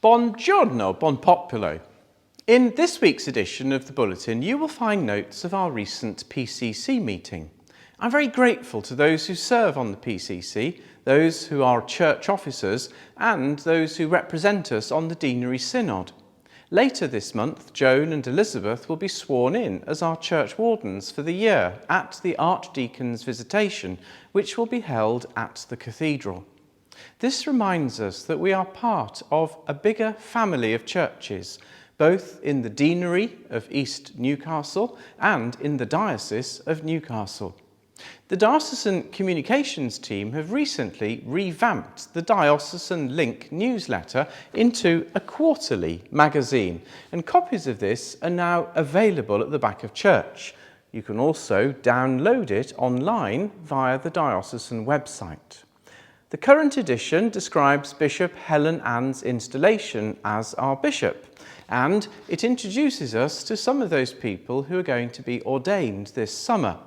Buongiorno, buon popolo. In this week's edition of the Bulletin, you will find notes of our recent PCC meeting. I'm very grateful to those who serve on the PCC, those who are church officers, and those who represent us on the Deanery Synod. Later this month, Joan and Elizabeth will be sworn in as our church wardens for the year at the Archdeacon's visitation, which will be held at the Cathedral. This reminds us that we are part of a bigger family of churches, both in the Deanery of East Newcastle and in the Diocese of Newcastle. The Diocesan Communications team have recently revamped the Diocesan Link newsletter into a quarterly magazine, and copies of this are now available at the back of church. You can also download it online via the Diocesan website. The current edition describes Bishop Helen Ann's installation as our bishop, and it introduces us to some of those people who are going to be ordained this summer,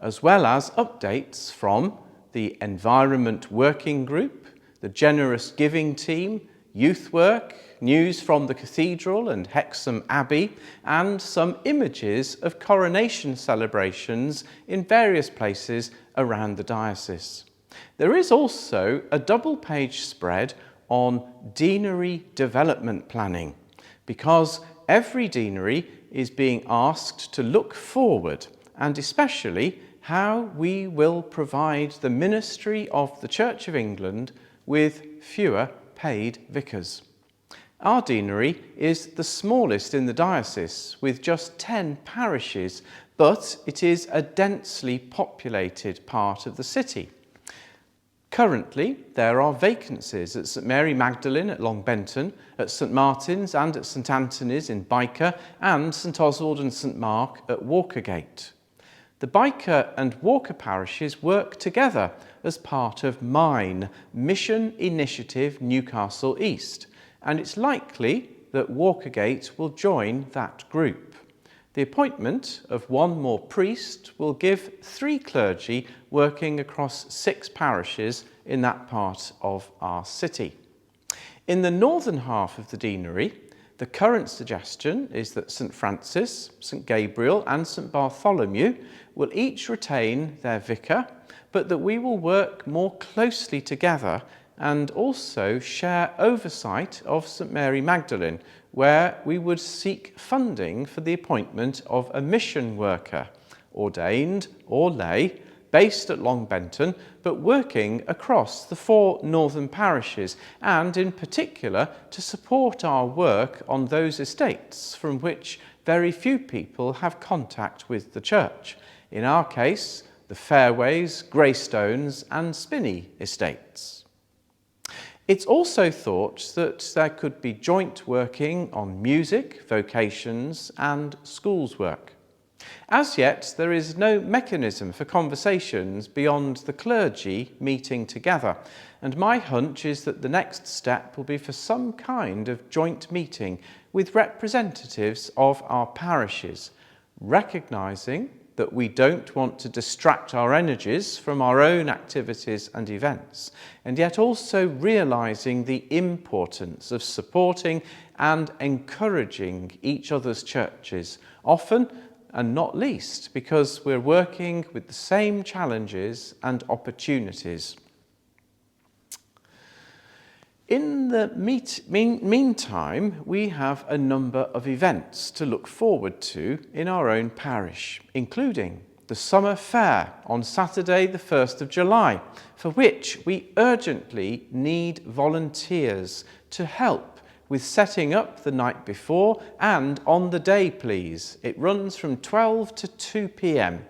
as well as updates from the Environment Working Group, the Generous Giving Team, Youth Work, news from the Cathedral and Hexham Abbey, and some images of coronation celebrations in various places around the diocese. There is also a double-page spread on deanery development planning, because every deanery is being asked to look forward, and especially how we will provide the ministry of the Church of England with fewer paid vicars. Our deanery is the smallest in the diocese, with just 10 parishes, but it is a densely populated part of the city. Currently, there are vacancies at St Mary Magdalene at Longbenton, at St Martin's and at St Anthony's in Vicar, and St Oswald and St Mark at Walkergate. The Vicar and Walker parishes work together as part of MINE, Mission Initiative Newcastle East, and it's likely that Walkergate will join that group. The appointment of one more priest will give 3 clergy working across 6 parishes in that part of our city. In the northern half of the deanery, the current suggestion is that St Francis, St Gabriel and St Bartholomew will each retain their vicar, but that we will work more closely together and also share oversight of St Mary Magdalene, where we would seek funding for the appointment of a mission worker, ordained or lay, based at Longbenton, but working across the 4 northern parishes, and in particular to support our work on those estates from which very few people have contact with the church. In our case, the Fairways, Greystones and Spinney estates. It's also thought that there could be joint working on music, vocations and schools work. As yet, there is no mechanism for conversations beyond the clergy meeting together, and my hunch is that the next step will be for some kind of joint meeting with representatives of our parishes, recognising that we don't want to distract our energies from our own activities and events, and yet also realising the importance of supporting and encouraging each other's churches, often and not least because we're working with the same challenges and opportunities. In the meantime, we have a number of events to look forward to in our own parish, including the Summer Fair on Saturday the 1st of July, for which we urgently need volunteers to help with setting up the night before and on the day, please. It runs from 12 to 2 p.m.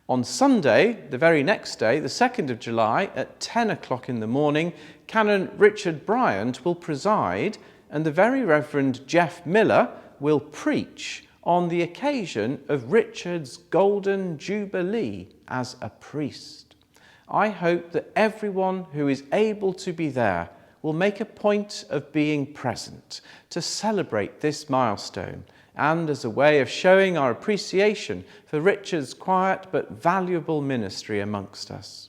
On Sunday, the very next day, the 2nd of July, at 10 o'clock in the morning, Canon Richard Bryant will preside and the Very Reverend Jeff Miller will preach on the occasion of Richard's Golden Jubilee as a priest. I hope that everyone who is able to be there will make a point of being present to celebrate this milestone and as a way of showing our appreciation for Richard's quiet but valuable ministry amongst us.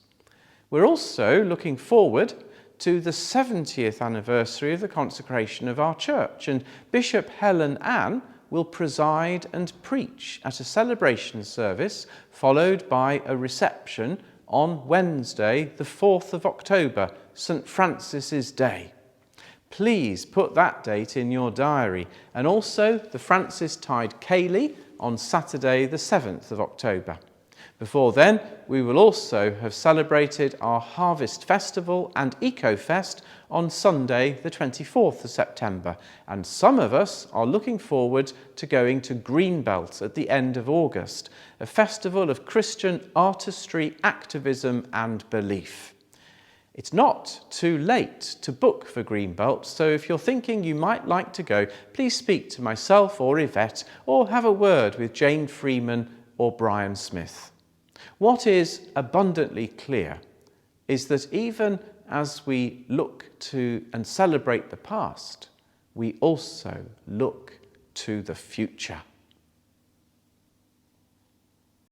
We're also looking forward to the 70th anniversary of the consecration of our church, and Bishop Helen Ann will preside and preach at a celebration service followed by a reception on Wednesday, the 4th of October, St. Francis's Day. Please put that date in your diary, and also the Francistide Ceilidh on Saturday, the 7th of October. Before then, we will also have celebrated our Harvest Festival and Eco-Fest on Sunday, the 24th of September, and some of us are looking forward to going to Greenbelt at the end of August, a festival of Christian artistry, activism and belief. It's not too late to book for Greenbelt, so if you're thinking you might like to go, please speak to myself or Yvette, or have a word with Jane Freeman or Brian Smith. What is abundantly clear is that even as we look to and celebrate the past, we also look to the future.